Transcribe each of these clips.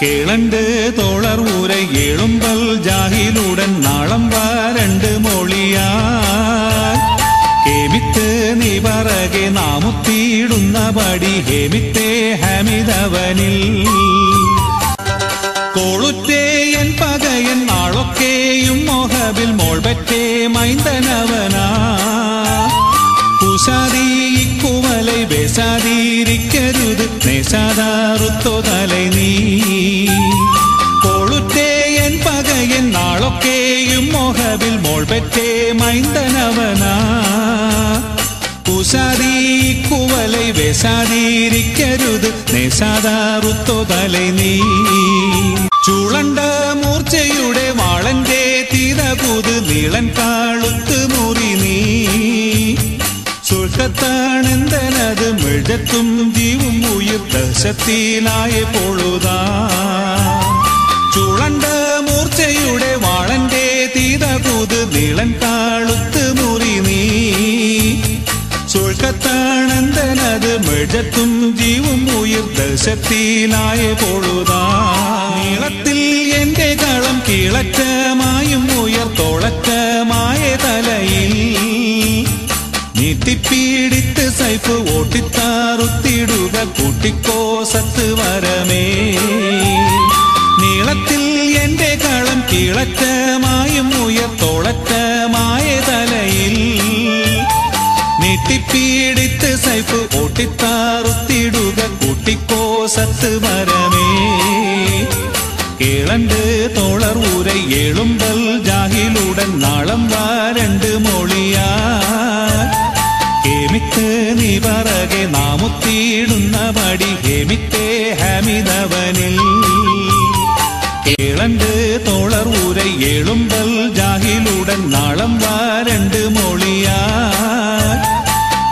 കേളണ്ട് തോളർ ഊരെ ഏളുമ്പൽ ജാഹിലുടൻ നാളം വരണ്ട് മൊഴിയാ ഹേമിത്ത് നീ പറകെ നാമുത്തിയിടുന്ന പടി ഹേമിത്തേ ഹമിതവനിൽ കോളുറ്റേ എൻ പകയൻ നാളൊക്കെയും മോഹബിൽ മോൾപറ്റേ മൈന്ദനവനാ കുശാദീക്കുവലൈ ബേസാദീരിക്കരുത് നേശാദാറുത്തോ തലൈ നീ കോളുറ്റേ എൻ പകയൻ നാളൊക്കെയും മോഹബിൽ മോൾപറ്റേ മൈന്ദനവനാ കുശാദീക്കുവലൈ ബേസാദീരിക്കരുത് നേശാദാറുത്തോ തലൈ നീ ചൂളണ്ട മൂർച്ചയുടെ വാളന്റെ തീരപൂത് നീളൻ കാളുത്ത് മുറി നീ സുൽക്കത്താണെന്തനത് മെഴുത്തും ജീവും ഉയിർ ദശത്തിലായ പൊഴുതാ ചൂളണ്ട മൂർച്ചയുടെ വാളന്റെ തീരപൂത് നീളൻ കാളുത്ത് മുറി നീ സുൽക്കത്താണെന്തനത് മെഴുത്തും ജീവും ഉയിർ ദശത്തിലായ പൊഴുതാ നീളത്തിൽ എന്റെ കളം കീളറ്റമായും ഉയർത്തോളറ്റമായ തലയിൽ നീട്ടിപ്പീടിത്ത് സൈഫ് ഓട്ടിത്താറുത്തിടുക കൂട്ടിക്കോ സത്ത് വരമേ നീളത്തിൽ എന്റെ കളം കീളറ്റമായും ഉയർത്തോളറ്റമായ തലയിൽ നീട്ടിപ്പീടിത്ത് സൈഫ് ഓട്ടിത്താറുത്തിടുക കൂട്ടിക്കോ സത്ത് വരമേ കേളണ്ട് തോളർ ഊരെ ഏളുമ്പൽ ജാഹിലുടൻ നാളം വരണ്ട് മൊഴിയാ ഹേമിത്ത് നീ പറകെ നാമുത്തിയിടുന്ന പടി ഹേമിത്തേ ഹമിതവനിൽ കേളണ്ട് തോളർ ഊരെ ഏളുമ്പൽ ജാഹിലുടൻ നാളം വരണ്ട് മൊഴിയാ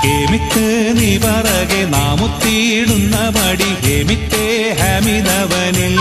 ഹേമിത്ത് നീ പറകെ നാമുത്തിയിടുന്ന പടി ഹേമിത്തേ ഹമിതവനിൽ